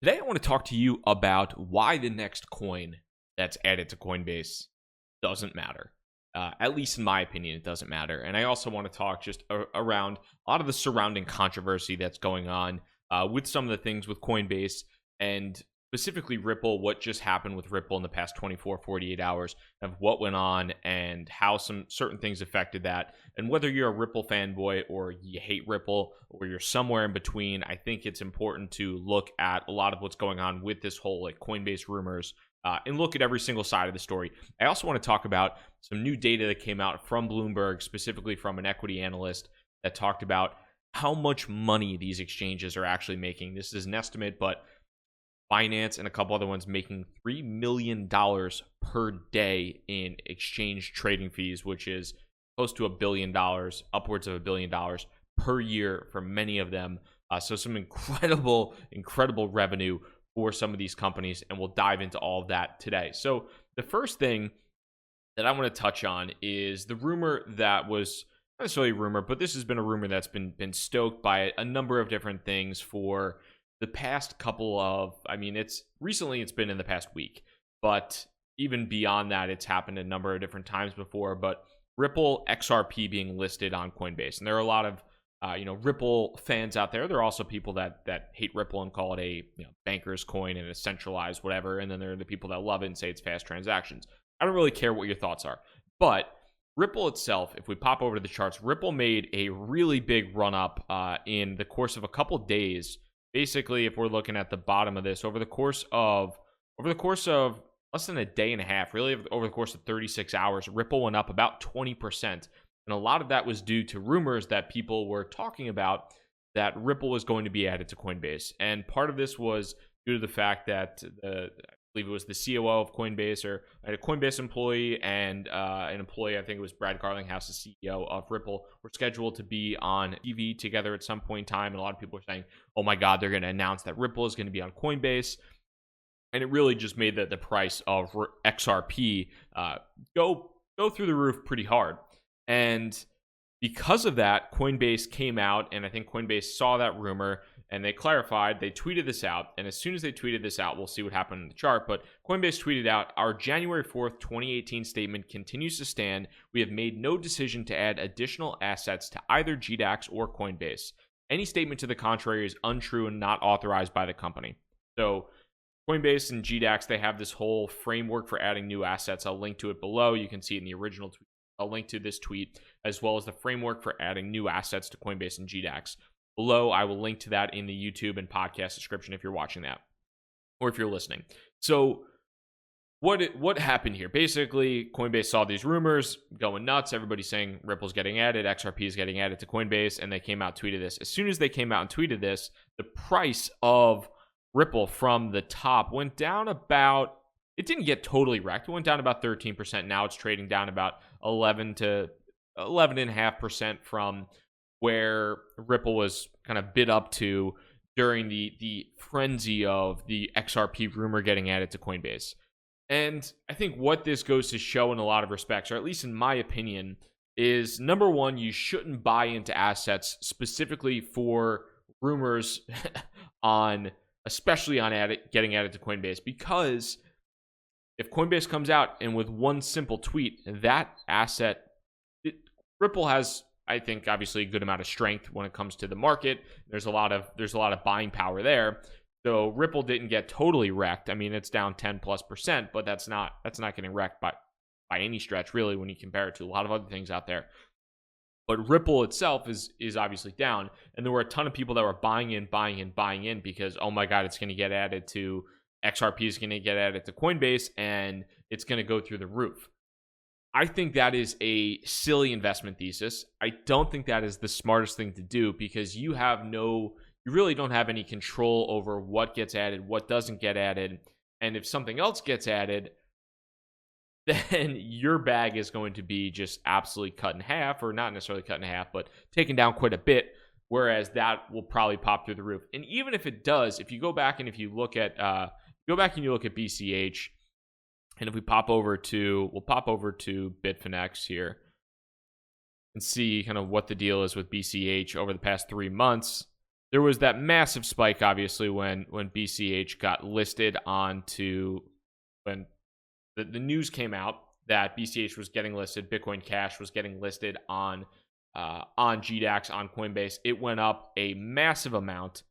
Today, I want to talk to you about why the next coin that's added to Coinbase doesn't matter. At least in my opinion, it doesn't matter. And I also want to talk just around a lot of the surrounding controversy that's going on with some of the things with Coinbase and specifically Ripple, what just happened with Ripple in the past 24, 48 hours of what went on and how some certain things affected that. And whether you're a Ripple fanboy or you hate Ripple or you're somewhere in between, I think it's important to look at a lot of what's going on with this whole Coinbase rumors and look at every single side of the story. I also want to talk about some new data that came out from Bloomberg, specifically from an equity analyst that talked about how much money these exchanges are actually making. This is an estimate, but Binance and a couple other ones making $3 million per day in exchange trading fees, which is close to $1 billion, upwards of $1 billion per year for many of them. So some incredible revenue for some of these companies, and we'll dive into all of that today. So the first thing that I want to touch on is the rumor that was not necessarily a rumor, but this has been a rumor that's been stoked by a number of different things for the past couple of, it's been in the past week, but even beyond that, it's happened a number of different times before. But Ripple XRP being listed on Coinbase, and there are a lot of Ripple fans out there. There are also people that hate Ripple and call it a banker's coin and a centralized whatever, and then there are the people that love it and say it's fast transactions. I don't really care what your thoughts are, but Ripple itself, if we pop over to the charts, Ripple made a really big run up in the course of a couple days. Basically, if we're looking at the bottom of this, over the course of less than a day and a half, really over the course of 36 hours, Ripple went up about 20%. And a lot of that was due to rumors that people were talking about that Ripple was going to be added to Coinbase. And part of this was due to the fact that I believe it was the COO of Coinbase, or a Coinbase employee and an employee, I think it was Brad Garlinghouse, the CEO of Ripple, were scheduled to be on TV together at some point in time. And a lot of people were saying, oh my God, they're going to announce that Ripple is going to be on Coinbase. And it really just made the price of XRP go through the roof pretty hard. And because of that, Coinbase came out, and I think Coinbase saw that rumor, and they clarified, they tweeted this out, and as soon as they tweeted this out, we'll see what happened in the chart, but Coinbase tweeted out, our January 4th, 2018 statement continues to stand. We have made no decision to add additional assets to either GDAX or Coinbase. Any statement to the contrary is untrue and not authorized by the company. So Coinbase and GDAX, they have this whole framework for adding new assets. I'll link to it below. You can see it in the original tweet. I'll link to this tweet, as well as the framework for adding new assets to Coinbase and GDAX. Below, I will link to that in the YouTube and podcast description if you're watching that, or if you're listening. So what happened here? Basically, Coinbase saw these rumors going nuts. Everybody's saying Ripple's getting added, XRP is getting added to Coinbase, and they came out and tweeted this. As soon as they came out and tweeted this, the price of Ripple from the top went down about, it didn't get totally wrecked. It went down about 13%. Now it's trading down about 11 to 11.5% from where Ripple was kind of bid up to during the frenzy of the XRP rumor getting added to Coinbase. And I think what this goes to show in a lot of respects, or at least in my opinion, is number one, you shouldn't buy into assets specifically for rumors especially on getting added to Coinbase, because if Coinbase comes out and with one simple tweet, that asset, Ripple has, I think, obviously a good amount of strength when it comes to the market. There's a lot of buying power there. So Ripple didn't get totally wrecked. It's down 10+%, but that's not getting wrecked by any stretch, really, when you compare it to a lot of other things out there. But Ripple itself is obviously down, and there were a ton of people that were buying in because, oh my God, it's going to get added to XRP, is going to get added to Coinbase, and it's going to go through the roof. I think that is a silly investment thesis. I don't think that is the smartest thing to do, because you really don't have any control over what gets added, what doesn't get added, and if something else gets added, then your bag is going to be just absolutely cut in half, or not necessarily cut in half, but taken down quite a bit, whereas that will probably pop through the roof. And even if it does, if you go back and you look at BCH, and if we'll pop over to Bitfinex here and see kind of what the deal is with BCH over the past 3 months. there was that massive spike, obviously, when BCH got listed onto, when the news came out that BCH was getting listed, Bitcoin Cash was getting listed on GDAX, on Coinbase. It went up a massive amount.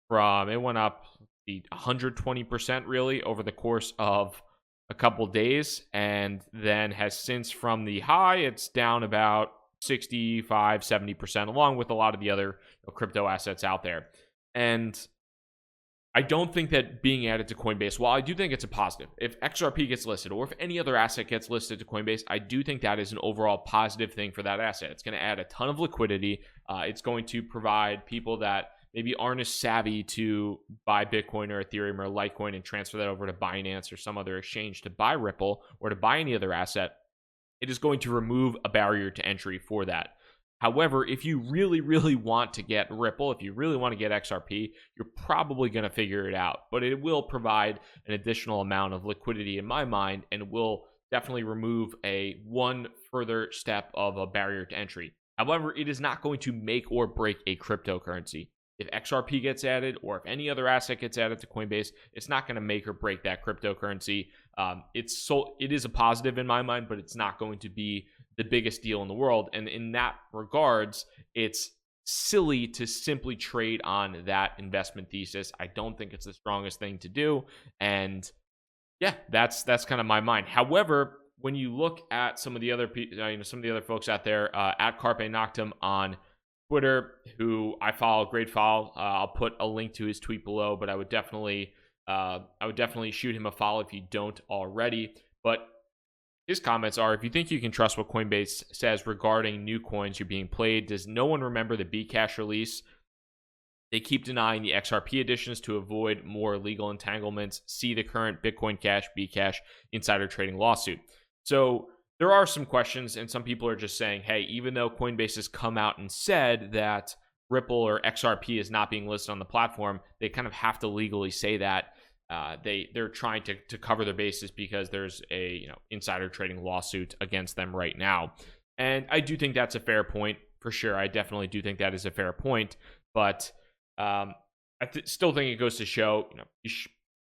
It went up 120% really over the course of a couple days, and then has since, from the high, it's down about 65-70%, along with a lot of the other crypto assets out there. And I don't think that being added to Coinbase, while I do think it's a positive, if XRP gets listed or if any other asset gets listed to Coinbase, I do think that is an overall positive thing for that asset. It's going to add a ton of liquidity. It's going to provide people that maybe aren't as savvy to buy Bitcoin or Ethereum or Litecoin and transfer that over to Binance or some other exchange to buy Ripple or to buy any other asset. It is going to remove a barrier to entry for that. However, if you really, really want to get Ripple, if you really want to get XRP, you're probably going to figure it out. But it will provide an additional amount of liquidity in my mind, and will definitely remove one further step of a barrier to entry. However, it is not going to make or break a cryptocurrency. If XRP gets added, or if any other asset gets added to Coinbase, it's not going to make or break that cryptocurrency. It is a positive in my mind, but it's not going to be the biggest deal in the world. And in that regards, it's silly to simply trade on that investment thesis. I don't think it's the strongest thing to do. And yeah, that's kind of my mind. However, when you look at some of the other some of the other folks out there, at Carpe Noctem on Twitter, who I follow, great follow. I'll put a link to his tweet below, but I would definitely shoot him a follow if you don't already. But his comments are: if you think you can trust what Coinbase says regarding new coins you're being played, does no one remember the Bcash release? They keep denying the XRP additions to avoid more legal entanglements. See the current Bitcoin Cash, Bcash insider trading lawsuit. So there are some questions, and some people are just saying, hey, even though Coinbase has come out and said that Ripple or XRP is not being listed on the platform, they kind of have to legally say that. They're trying to cover their bases because there's a insider trading lawsuit against them right now. And I do think that's a fair point, for sure. I definitely do think that is a fair point. But I still think it goes to show,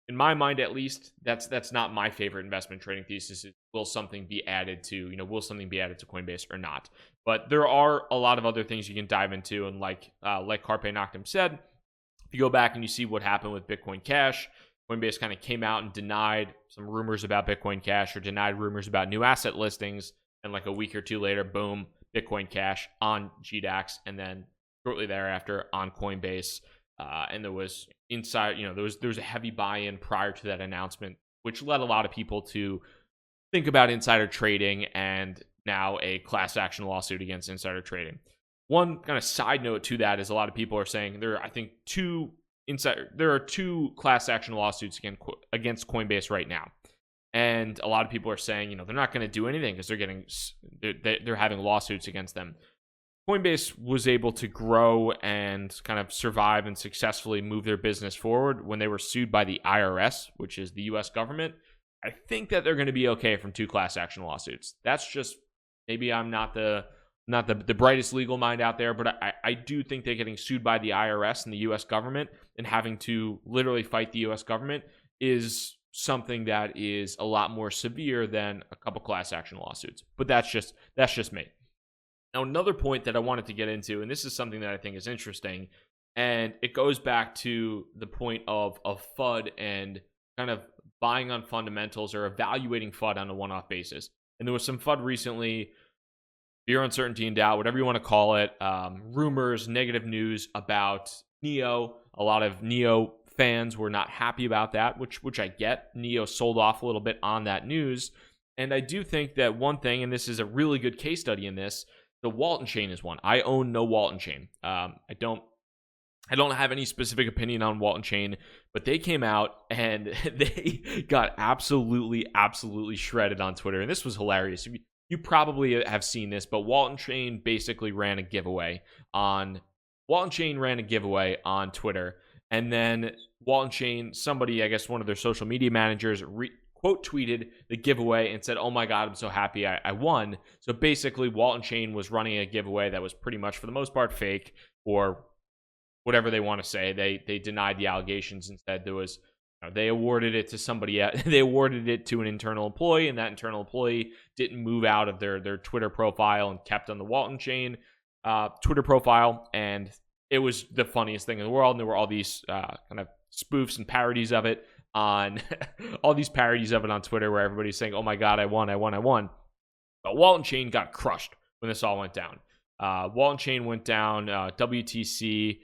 in my mind at least, that's not my favorite investment trading thesis. Will something be added to Coinbase or not? But there are a lot of other things you can dive into, and like Carpe Noctem said, if you go back and you see what happened with Bitcoin Cash, Coinbase kind of came out and denied some rumors about Bitcoin Cash, or denied rumors about new asset listings, and like a week or two later, boom, Bitcoin Cash on GDAX, and then shortly thereafter on Coinbase. And there was there was a heavy buy-in prior to that announcement, which led a lot of people to think about insider trading, and now a class action lawsuit against insider trading. One kind of side note to that is a lot of people are saying there are two class action lawsuits against Coinbase right now. And a lot of people are saying, they're not going to do anything because they're having lawsuits against them. Coinbase was able to grow and kind of survive and successfully move their business forward when they were sued by the IRS, which is the US government. I think that they're going to be okay from two class action lawsuits. That's just, maybe I'm not the brightest legal mind out there, but I do think they're getting sued by the IRS and the US government, and having to literally fight the US government is something that is a lot more severe than a couple class action lawsuits. But that's just me. Now, another point that I wanted to get into, and this is something that I think is interesting, and it goes back to the point of FUD and kind of buying on fundamentals or evaluating FUD on a one-off basis. And there was some FUD recently, fear, uncertainty, and doubt, whatever you want to call it, rumors, negative news about NEO. A lot of NEO fans were not happy about that, which I get. NEO sold off a little bit on that news. And I do think that one thing, and this is a really good case study in this, the Waltconchain is one. I own no Waltconchain. I don't have any specific opinion on Waltconchain, but they came out and they got absolutely shredded on Twitter. And this was hilarious. You probably have seen this, but Waltconchain basically ran a giveaway on Twitter. And then Waltconchain, somebody, I guess one of their social media managers, quote tweeted the giveaway and said, "Oh my God, I'm so happy I won." So basically, Waltconchain was running a giveaway that was pretty much, for the most part, fake, or whatever they want to say. They denied the allegations and said there was, they awarded it to somebody else. They awarded it to an internal employee, and that internal employee didn't move out of their Twitter profile and kept on the Waltconchain Twitter profile. And it was the funniest thing in the world. And there were all these kind of spoofs and parodies of it on all these parodies of it on Twitter, where everybody's saying, "Oh my God, I won." But Waltconchain got crushed when this all went down. Waltconchain went down. WTC,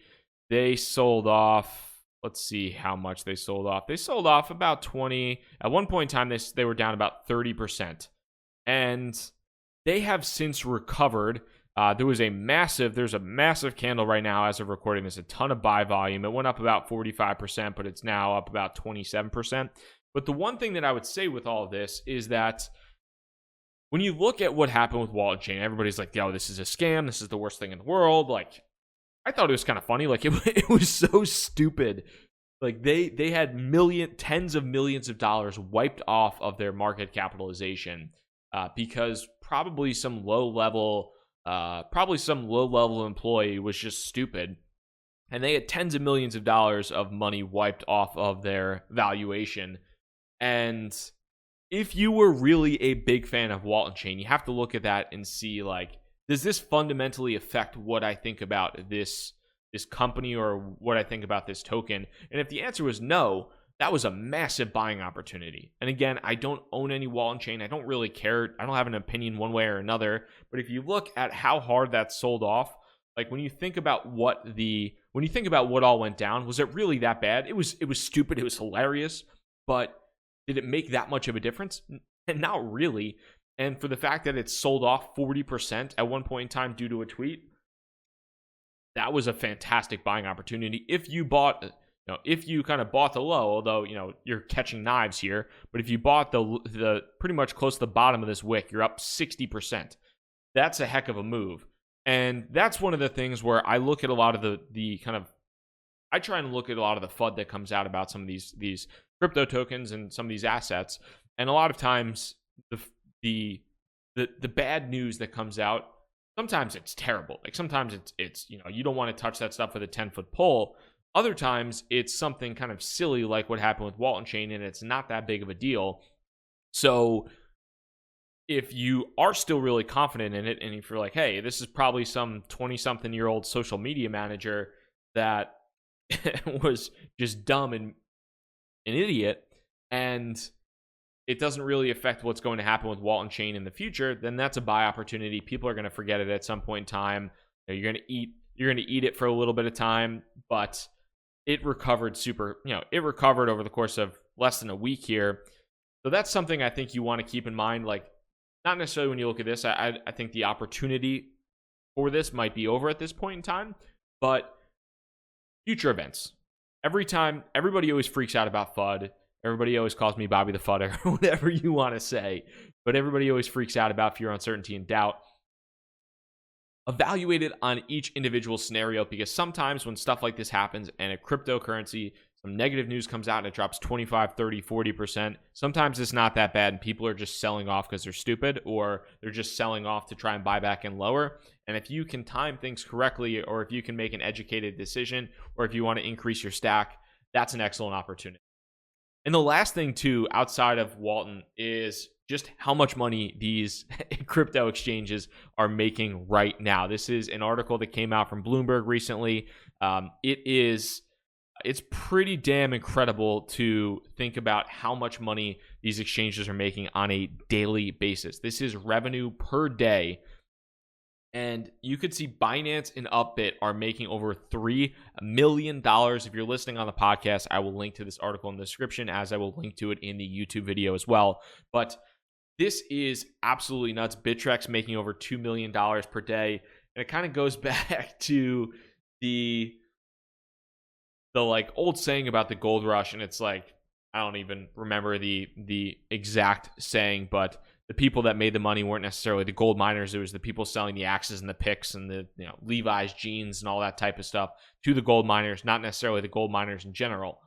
they sold off. Let's see how much they sold off. They sold off about 20. At one point in time, they were down about 30%. And they have since recovered. There's a massive candle right now as of recording this, a ton of buy volume. It went up about 45%, but it's now up about 27%. But the one thing that I would say with all of this is that when you look at what happened with Waltconchain, everybody's like, "Yo, this is a scam. This is the worst thing in the world." Like, I thought it was kind of funny. Like, it was so stupid. Like, they had tens of millions of dollars wiped off of their market capitalization because probably some low level employee was just stupid, and they had tens of millions of dollars of money wiped off of their valuation. And if you were really a big fan of Waltconchain, you have to look at that and see, like, does this fundamentally affect what I think about this company or what I think about this token? And if the answer was no, that was a massive buying opportunity. And again, I don't own any Waltconchain. I don't really care. I don't have an opinion one way or another. But if you look at how hard that sold off, like when you think about what all went down, was it really that bad? It was stupid. It was hilarious. But did it make that much of a difference? Not really. And for the fact that it sold off 40% at one point in time due to a tweet, that was a fantastic buying opportunity. If you kind of bought the low, although, you're catching knives here, but if you bought the pretty much close to the bottom of this wick, you're up 60%. That's a heck of a move. And that's one of the things where I look at a lot of I try and look at a lot of the FUD that comes out about some of these crypto tokens and some of these assets. And a lot of times the bad news that comes out, sometimes it's terrible. Like, sometimes it's you don't want to touch that stuff with a 10-foot pole. Other times it's something kind of silly like what happened with Waltconchain, and it's not that big of a deal. So if you are still really confident in it, and if you're like, "Hey, this is probably some 20-something-year-old social media manager that was just dumb and an idiot, and it doesn't really affect what's going to happen with Waltconchain in the future," then that's a buy opportunity. People are going to forget it at some point in time. You're going to eat it for a little bit of time, but it recovered it recovered over the course of less than a week here. So that's something I think you want to keep in mind. Like, not necessarily when you look at this. I think the opportunity for this might be over at this point in time, but future events. Every time, everybody always freaks out about FUD. Everybody always calls me Bobby the Fudder, whatever you want to say. But everybody always freaks out about fear, uncertainty, and doubt. Evaluate it on each individual scenario, because sometimes when stuff like this happens and a cryptocurrency, some negative news comes out and it drops 25, 30, 40%, sometimes it's not that bad and people are just selling off because they're stupid, or they're just selling off to try and buy back in lower. And if you can time things correctly, or if you can make an educated decision, or if you want to increase your stack, that's an excellent opportunity. And the last thing too, outside of Walton, is just how much money these crypto exchanges are making right now. This is an article that came out from Bloomberg recently. It's pretty damn incredible to think about how much money these exchanges are making on a daily basis. This is revenue per day. And you could see Binance and Upbit are making over $3 million. If you're listening on the podcast, I will link to this article in the description, as I will link to it in the YouTube video as well. But this is absolutely nuts. Bittrex making over $2 million per day. And it kind of goes back to the like old saying about the gold rush. And it's like, I don't even remember the exact saying, but the people that made the money weren't necessarily the gold miners. It was the people selling the axes and the picks and the Levi's jeans and all that type of stuff to the gold miners, not necessarily the gold miners in general.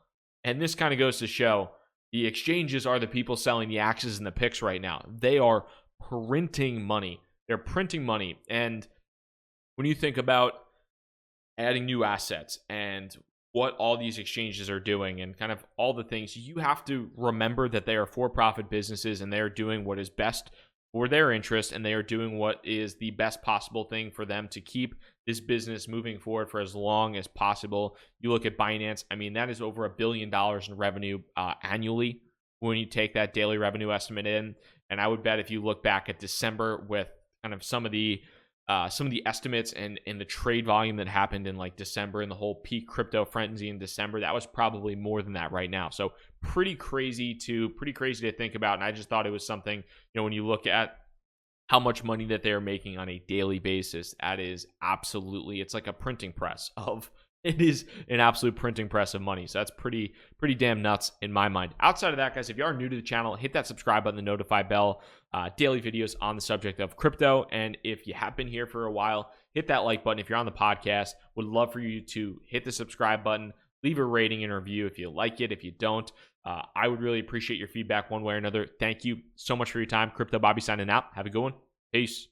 And this kind of goes to show the exchanges are the people selling the axes and the picks right now. They are printing money. They're printing money. And when you think about adding new assets and what all these exchanges are doing and kind of all the things, you have to remember that they are for-profit businesses and they are doing what is best for their interest, and they are doing what is the best possible thing for them to keep this business moving forward for as long as possible. You look at Binance, I mean, that is over $1 billion in revenue annually when you take that daily revenue estimate in. And I would bet if you look back at December with kind of some of the estimates and the trade volume that happened in like December and the whole peak crypto frenzy in December, that was probably more than that right now. So pretty crazy to think about. And I just thought it was something, when you look at how much money that they're making on a daily basis, that is absolutely, it's like a printing press of, it is an absolute printing press of money. So that's pretty damn nuts in my mind. Outside of that, guys, if you are new to the channel, hit that subscribe button, the notify bell, daily videos on the subject of crypto. And if you have been here for a while, hit that like button. If you're on the podcast, would love for you to hit the subscribe button, leave a rating and review if you like it. If you don't, I would really appreciate your feedback one way or another. Thank you so much for your time. Crypto Bobby signing out. Have a good one. Peace.